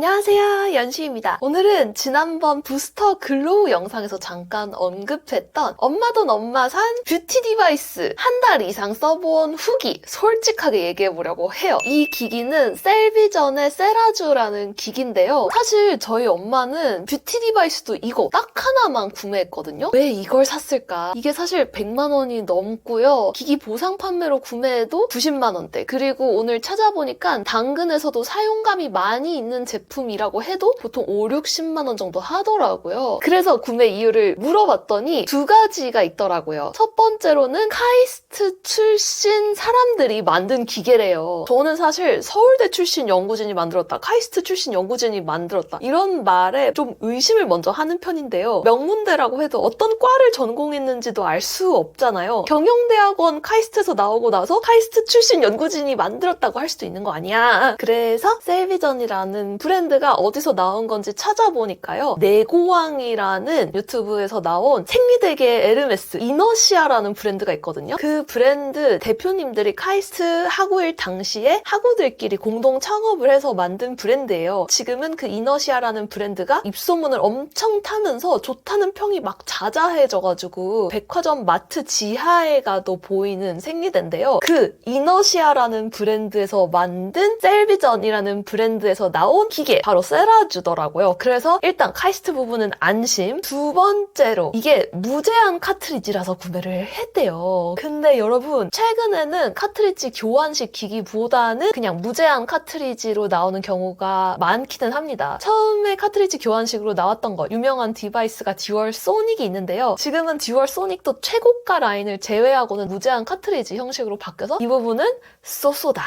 안녕하세요, 연시입니다. 오늘은 지난번 부스터 글로우 영상에서 잠깐 언급했던 엄마 돈 엄마 산 뷰티 디바이스 한 달 이상 써본 후기 솔직하게 얘기해보려고 해요. 이 기기는 셀비전의 세라쥬라는 기기인데요. 사실 저희 엄마는 뷰티 디바이스도 이거 딱 하나만 구매했거든요. 왜 이걸 샀을까? 이게 사실 100만 원이 넘고요. 기기 보상 판매로 구매해도 90만 원대. 그리고 오늘 찾아보니까 당근에서도 사용감이 많이 있는 제품이라고 해도 보통 5, 60만 원 정도 하더라고요. 그래서 구매 이유를 물어봤더니 두 가지가 있더라고요. 첫 번째로는 카이스트 출신 사람들이 만든 기계래요. 저는 사실 서울대 출신 연구진이 만들었다, 카이스트 출신 연구진이 만들었다 이런 말에 좀 의심을 먼저 하는 편인데요. 명문대라고 해도 어떤 과를 전공했는지도 알 수 없잖아요. 경영대학원 카이스트에서 나오고 나서 카이스트 출신 연구진이 만들었다고 할 수도 있는 거 아니야. 그래서 셀비전이라는 브랜드가 어디서 나온 건지 찾아보니까요. 내고왕이라는 유튜브에서 나온 생리대계 에르메스 이너시아라는 브랜드가 있거든요. 그 브랜드 대표님들이 카이스트 학우일 당시에 학우들끼리 공동 창업을 해서 만든 브랜드예요. 지금은 그 이너시아라는 브랜드가 입소문을 엄청 타면서 좋다는 평이 막 자자해져가지고 백화점 마트 지하에 가도 보이는 생리대인데요. 그 이너시아라는 브랜드에서 만든 셀비전이라는 브랜드에서 나온 기계 바로 세라쥬더라고요. 그래서 일단 카이스트 부분은 안심. 두 번째로 이게 무제한 카트리지라서 구매를 했대요. 근데 여러분 최근에는 카트리지 교환식 기기보다는 그냥 무제한 카트리지로 나오는 경우가 많기는 합니다. 처음에 카트리지 교환식으로 나왔던 거 유명한 디바이스가 듀얼 소닉이 있는데요. 지금은 듀얼 소닉도 최고가 라인을 제외하고는 무제한 카트리지 형식으로 바뀌어서 이 부분은 쏘쏘다.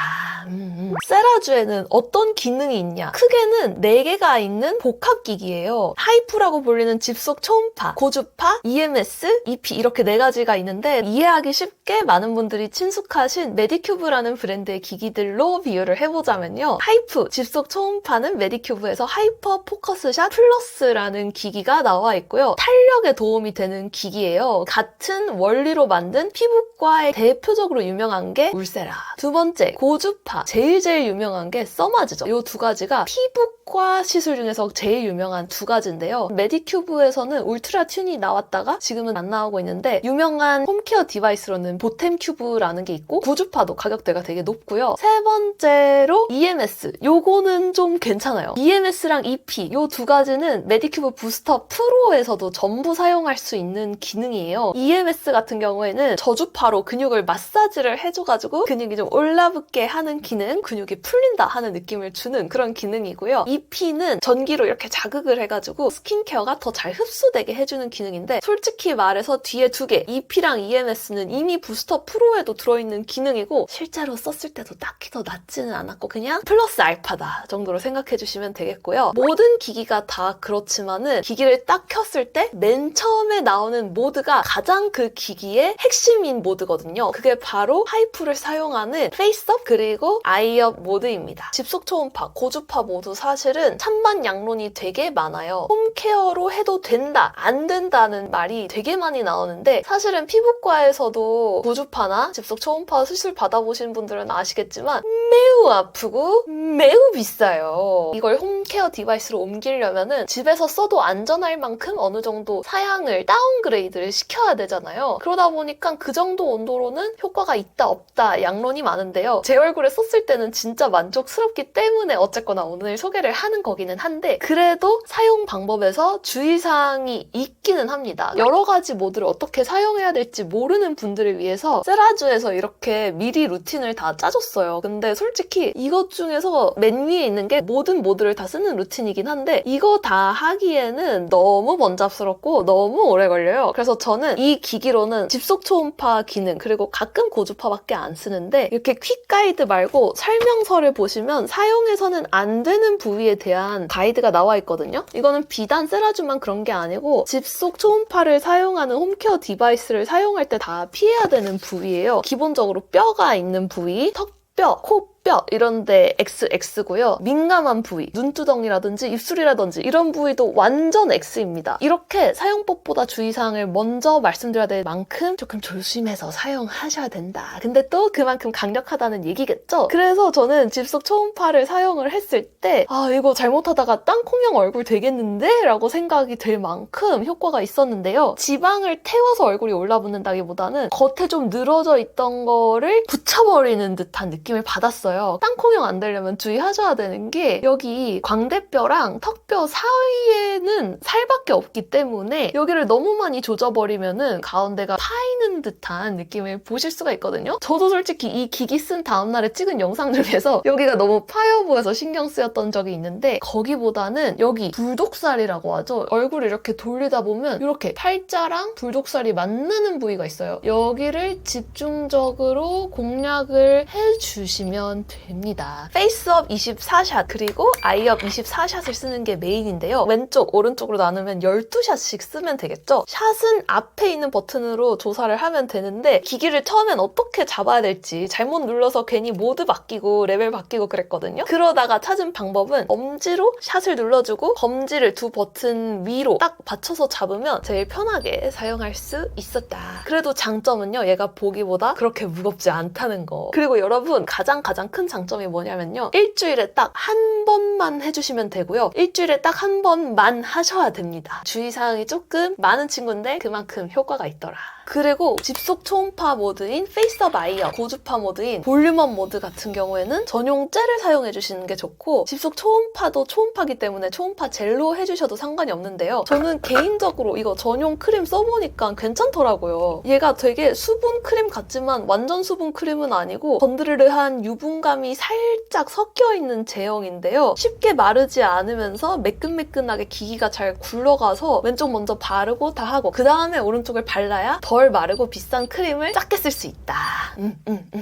세라쥬에는 어떤 기능이 있냐? 크게는 4개가 있는 복합기기예요. 하이프라고 불리는 집속 초음파, 고주파, EMS, EP 이렇게 4가지가 있는데 이해하기 쉽게 많은 분들이 친숙하신 메디큐브라는 브랜드의 기기들로 비유를 해보자면요. 하이프, 집속 초음파는 메디큐브에서 하이퍼 포커스샷 플러스라는 기기가 나와 있고요. 탄력에 도움이 되는 기기예요. 같은 원리로 만든 피부과에 대표적으로 유명한 게 울세라. 두 번째, 고주파. 제일 유명한 게 써마즈죠. 이 두 가지가 피부과 시술 중에서 제일 유명한 두 가지인데요. 메디큐브에서는 울트라 튠이 나왔다가 지금은 안 나오고 있는데 유명한 홈케어 디바이스로는 보템 큐브라는 게 있고 고주파도 가격대가 되게 높고요. 세 번째로 EMS. 요거는 좀 괜찮아요. EMS랑 EP 요 두 가지는 메디큐브 부스터 프로에서도 전부 사용할 수 있는 기능이에요. EMS 같은 경우에는 저주파로 근육을 마사지를 해줘가지고 근육이 좀 올라붙게 하는 기능, 근육이 풀린다 하는 느낌을 주는 그런 기능이고요. EP는 전기로 이렇게 자극을 해가지고 스킨케어가 더 잘 흡수되게 해주는 기능인데 솔직히 말해서 뒤에 2개, EP랑 EMS는 이미 부스터 프로에도 들어있는 기능이고 실제로 썼을 때도 딱히 더 낫지는 않았고 그냥 플러스 알파다 정도로 생각해주시면 되겠고요. 모든 기기가 다 그렇지만은 기기를 딱 켰을 때 맨 처음에 나오는 모드가 가장 그 기기의 핵심인 모드거든요. 그게 바로 하이프를 사용하는 페이스업 그리고 아이업 모드입니다. 집속 초음파, 고주파 모두 사실은 찬반양론이 되게 많아요. 홈케어로 해도 된다, 안 된다는 말이 되게 많이 나오는데 사실은 피부과에서도 고주파나 집속 초음파 수술 받아보신 분들은 아시겠지만 매우 아프고 매우 비싸요. 이걸 홈케어 디바이스로 옮기려면은 집에서 써도 안전할 만큼 어느 정도 사양을 다운그레이드를 시켜야 되잖아요. 그러다 보니까 그 정도 온도로는 효과가 있다 없다 양론이 많은데요. 제 얼굴에 썼을 때는 진짜 만족스럽기 때문에 어쨌거나 오늘 소개를 하는 거기는 한데 그래도 사용 방법에서 주의사항이 있기는 합니다. 여러 가지 모드를 어떻게 사용해야 될지 모르는 분들을 위해서 세라쥬에서 이렇게 미리 루틴을 다 짜줬어요. 근데 솔직히 이것 중에서 맨 위에 있는 게 모든 모드를 다 쓰는 루틴이긴 한데 이거 다 하기에는 너무 번잡스럽고 너무 오래 걸려요. 그래서 저는 이 기기로는 집속 초음파 기능 그리고 가끔 고주파밖에 안 쓰는데 이렇게 퀵 가이드 말고 설명서를 보시면 사용해서는 안 되는 부위에 대한 가이드가 나와 있거든요. 이거는 비단 세라쥬만 그런 게 아니고 집속 초음파를 사용하는 홈케어 디바이스를 사용할 때 다 피해야 되는 부위예요. 기본적으로 뼈가 있는 부위, 턱뼈, 코뼈, 턱뼈 이런데 XX고요. 민감한 부위, 눈두덩이라든지 입술이라든지 이런 부위도 완전 X입니다. 이렇게 사용법보다 주의사항을 먼저 말씀드려야 될 만큼 조금 조심해서 사용하셔야 된다. 근데 또 그만큼 강력하다는 얘기겠죠? 그래서 저는 집속 초음파를 사용을 했을 때 이거 잘못하다가 땅콩형 얼굴 되겠는데? 라고 생각이 들 만큼 효과가 있었는데요. 지방을 태워서 얼굴이 올라붙는다기보다는 겉에 좀 늘어져 있던 거를 붙여버리는 듯한 느낌을 받았어요. 땅콩형 안 되려면 주의하셔야 되는 게 여기 광대뼈랑 턱뼈 사이에는 살밖에 없기 때문에 여기를 너무 많이 조져버리면은 가운데가 파이는 듯한 느낌을 보실 수가 있거든요. 저도 솔직히 이 기기 쓴 다음날에 찍은 영상 중에서 여기가 너무 파여 보여서 신경 쓰였던 적이 있는데 거기보다는 여기 불독살이라고 하죠. 얼굴을 이렇게 돌리다 보면 이렇게 팔자랑 불독살이 만나는 부위가 있어요. 여기를 집중적으로 공략을 해주시면 됩니다. 페이스업 24샷 그리고 아이업 24샷을 쓰는 게 메인인데요. 왼쪽, 오른쪽으로 나누면 12샷씩 쓰면 되겠죠? 샷은 앞에 있는 버튼으로 조사를 하면 되는데 기기를 처음엔 어떻게 잡아야 될지 잘못 눌러서 괜히 모드 바뀌고 레벨 바뀌고 그랬거든요. 그러다가 찾은 방법은 엄지로 샷을 눌러주고 검지를 두 버튼 위로 딱 받쳐서 잡으면 제일 편하게 사용할 수 있었다. 그래도 장점은요. 얘가 보기보다 그렇게 무겁지 않다는 거. 그리고 여러분 가장 큰 장점이 뭐냐면요. 일주일에 딱 한 번만 해주시면 되고요. 일주일에 딱 한 번만 하셔야 됩니다. 주의사항이 조금 많은 친구인데 그만큼 효과가 있더라. 그리고 집속 초음파 모드인 페이스업 아이업, 고주파 모드인 볼륨업 모드 같은 경우에는 전용 젤을 사용해주시는 게 좋고 집속 초음파도 초음파기 때문에 초음파 젤로 해주셔도 상관이 없는데요. 저는 개인적으로 이거 전용 크림 써보니까 괜찮더라고요. 얘가 되게 수분 크림 같지만 완전 수분 크림은 아니고 건드르르한 유분감이 살짝 섞여있는 제형인데요. 쉽게 마르지 않으면서 매끈매끈하게 기기가 잘 굴러가서 왼쪽 먼저 바르고 다 하고 그 다음에 오른쪽을 발라야 덜 마르고 비싼 크림을 작게 쓸 수 있다.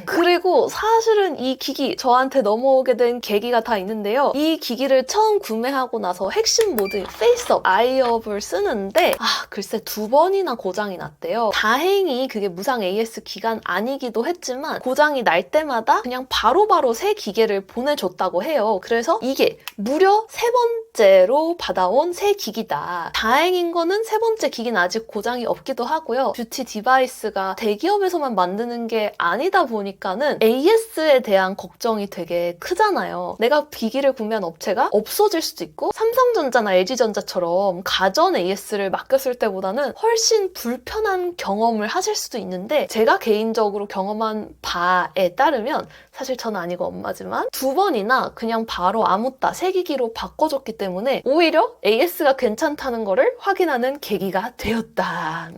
그리고 사실은 이 기기 저한테 넘어오게 된 계기가 다 있는데요. 이 기기를 처음 구매하고 나서 핵심 모드인 페이스업 아이업을 쓰는데 글쎄 2번이나 고장이 났대요. 다행히 그게 무상 AS 기간 아니기도 했지만 고장이 날 때마다 그냥 바로바로 새 기계를 보내줬다고 해요. 그래서 이게 무려 3번째로 받아온 새 기기다. 다행인 거는 3번째 기기는 아직 고장이 없기도 하고요. 뷰티 디바이스가 대기업에서만 만드는 게 아니다 보니까는 AS에 대한 걱정이 되게 크잖아요. 내가 기기를 구매한 업체가 없어질 수도 있고 삼성전자나 LG전자처럼 가전 AS를 맡겼을 때보다는 훨씬 불편한 경험을 하실 수도 있는데 제가 개인적으로 경험한 바에 따르면 사실 저는 아니고 엄마지만 2번이나 그냥 바로 아무따 새 기기로 바꿔줬기 때문에 오히려 AS가 괜찮다는 거를 확인하는 계기가 되었다.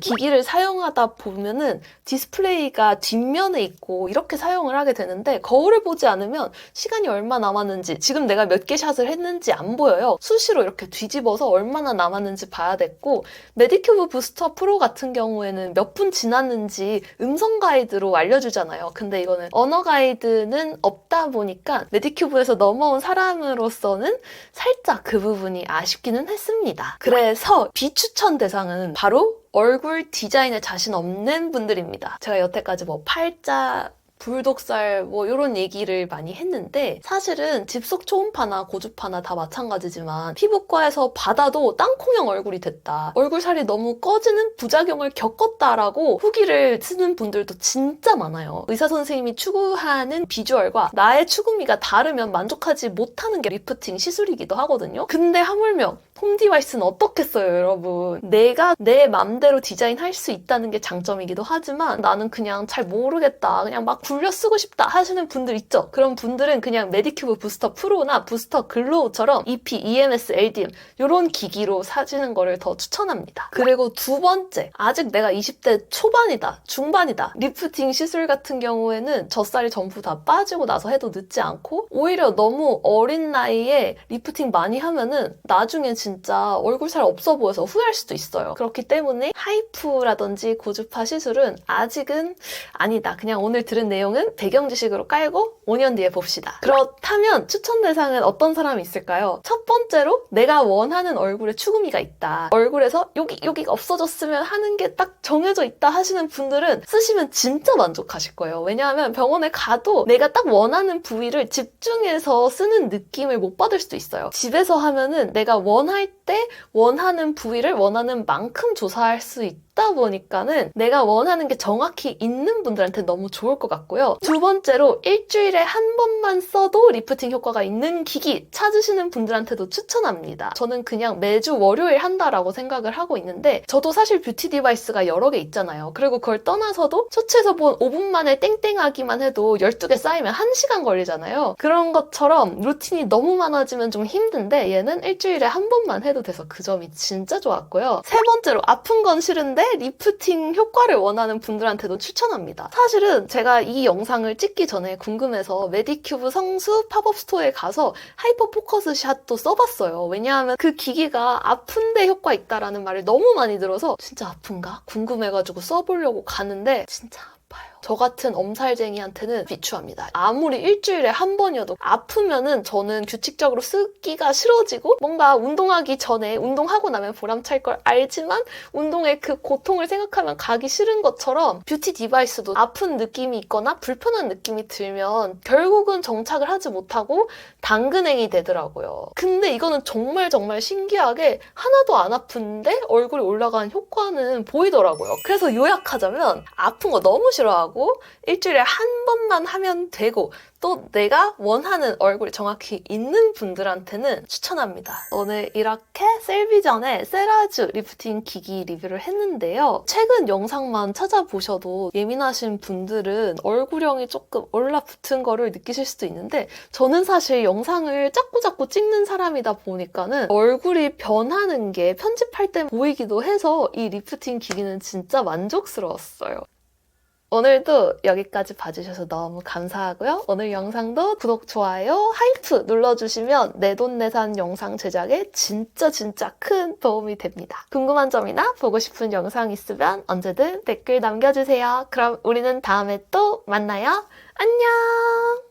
기기를 사용하다 보면은 디스플레이가 뒷면에 있고 이렇게 사용을 하게 되는데 거울을 보지 않으면 시간이 얼마 남았는지 지금 내가 몇 개 샷을 했는지 안 보여요. 수시로 이렇게 뒤집어서 얼마나 남았는지 봐야 됐고 메디큐브 부스터 프로 같은 경우에는 몇 분 지났는지 음성 가이드로 알려주잖아요. 근데 이거는 언어 가이드는 없다 보니까 메디큐브에서 넘어온 사람으로서는 살짝 그 부분이 아쉽기는 했습니다. 그래서 비추천 대상은 바로 얼굴 디자인에 자신 없는 분들입니다. 제가 여태까지 팔자, 불독살 이런 얘기를 많이 했는데 사실은 집속 초음파나 고주파나 다 마찬가지지만 피부과에서 받아도 땅콩형 얼굴이 됐다. 얼굴살이 너무 꺼지는 부작용을 겪었다라고 후기를 쓰는 분들도 진짜 많아요. 의사 선생님이 추구하는 비주얼과 나의 추구미가 다르면 만족하지 못하는 게 리프팅 시술이기도 하거든요. 근데 하물며 홈 디바이스는 어떻겠어요, 여러분. 내가 내 맘대로 디자인할 수 있다는 게 장점이기도 하지만 나는 그냥 잘 모르겠다. 그냥 막 굴려 쓰고 싶다 하시는 분들 있죠? 그런 분들은 그냥 메디큐브 부스터 프로나 부스터 글로우처럼 EP, EMS, LDM 이런 기기로 사시는 거를 더 추천합니다. 그리고 2번째, 아직 내가 20대 초반이다, 중반이다. 리프팅 시술 같은 경우에는 젖살이 전부 다 빠지고 나서 해도 늦지 않고 오히려 너무 어린 나이에 리프팅 많이 하면은 나중에 진짜 얼굴살 없어 보여서 후회할 수도 있어요. 그렇기 때문에 하이프라든지 고주파 시술은 아직은 아니다. 그냥 오늘 들은 내용은 배경 지식으로 깔고 5년 뒤에 봅시다. 그렇다면 추천 대상은 어떤 사람이 있을까요? 첫 번째로 내가 원하는 얼굴에 추구미가 있다. 얼굴에서 여기가 없어졌으면 하는 게 딱 정해져 있다 하시는 분들은 쓰시면 진짜 만족하실 거예요. 왜냐하면 병원에 가도 내가 딱 원하는 부위를 집중해서 쓰는 느낌을 못 받을 수도 있어요. 집에서 하면은 내가 원할 때 원하는 부위를 원하는 만큼 조사할 수 있다 보니까는 내가 원하는 게 정확히 있는 분들한테 너무 좋을 것 같고요. 두 번째로 일주일에 한 번만 써도 리프팅 효과가 있는 기기 찾으시는 분들한테도 추천합니다. 저는 그냥 매주 월요일 한다라고 생각을 하고 있는데 저도 사실 뷰티 디바이스가 여러 개 있잖아요. 그리고 그걸 떠나서도 쇼츠에서 본 5분 만에 땡땡하기만 해도 12개 쌓이면 1시간 걸리잖아요. 그런 것처럼 루틴이 너무 많아지면 좀 힘든데 얘는 일주일에 한 번만 해도 돼서 그 점이 진짜 좋았고요. 세 번째로 아픈 건 싫은데 리프팅 효과를 원하는 분들한테도 추천합니다. 사실은 제가 이 영상을 찍기 전에 궁금해서 메디큐브 성수 팝업 스토어에 가서 하이퍼 포커스 샷도 써봤어요. 왜냐하면 그 기기가 아픈데 효과 있다라는 말을 너무 많이 들어서 진짜 아픈가? 궁금해가지고 써보려고 가는데 진짜 아파요. 저 같은 엄살쟁이한테는 비추합니다. 아무리 일주일에 한 번이어도 아프면은 저는 규칙적으로 쓰기가 싫어지고 뭔가 운동하기 전에 운동하고 나면 보람찰 걸 알지만 운동의 그 고통을 생각하면 가기 싫은 것처럼 뷰티 디바이스도 아픈 느낌이 있거나 불편한 느낌이 들면 결국은 정착을 하지 못하고 당근행이 되더라고요. 근데 이거는 정말 신기하게 하나도 안 아픈데 얼굴이 올라간 효과는 보이더라고요. 그래서 요약하자면 아픈 거 너무 싫어하고 일주일에 한 번만 하면 되고 또 내가 원하는 얼굴이 정확히 있는 분들한테는 추천합니다. 오늘 이렇게 셀비전의 세라쥬 리프팅 기기 리뷰를 했는데요. 최근 영상만 찾아보셔도 예민하신 분들은 얼굴형이 조금 올라붙은 거를 느끼실 수도 있는데 저는 사실 영상을 자꾸 찍는 사람이다 보니까는 얼굴이 변하는 게 편집할 때 보이기도 해서 이 리프팅 기기는 진짜 만족스러웠어요. 오늘도 여기까지 봐주셔서 너무 감사하고요. 오늘 영상도 구독, 좋아요, 하이프 눌러주시면 내돈내산 영상 제작에 진짜 큰 도움이 됩니다. 궁금한 점이나 보고 싶은 영상 있으면 언제든 댓글 남겨주세요. 그럼 우리는 다음에 또 만나요. 안녕!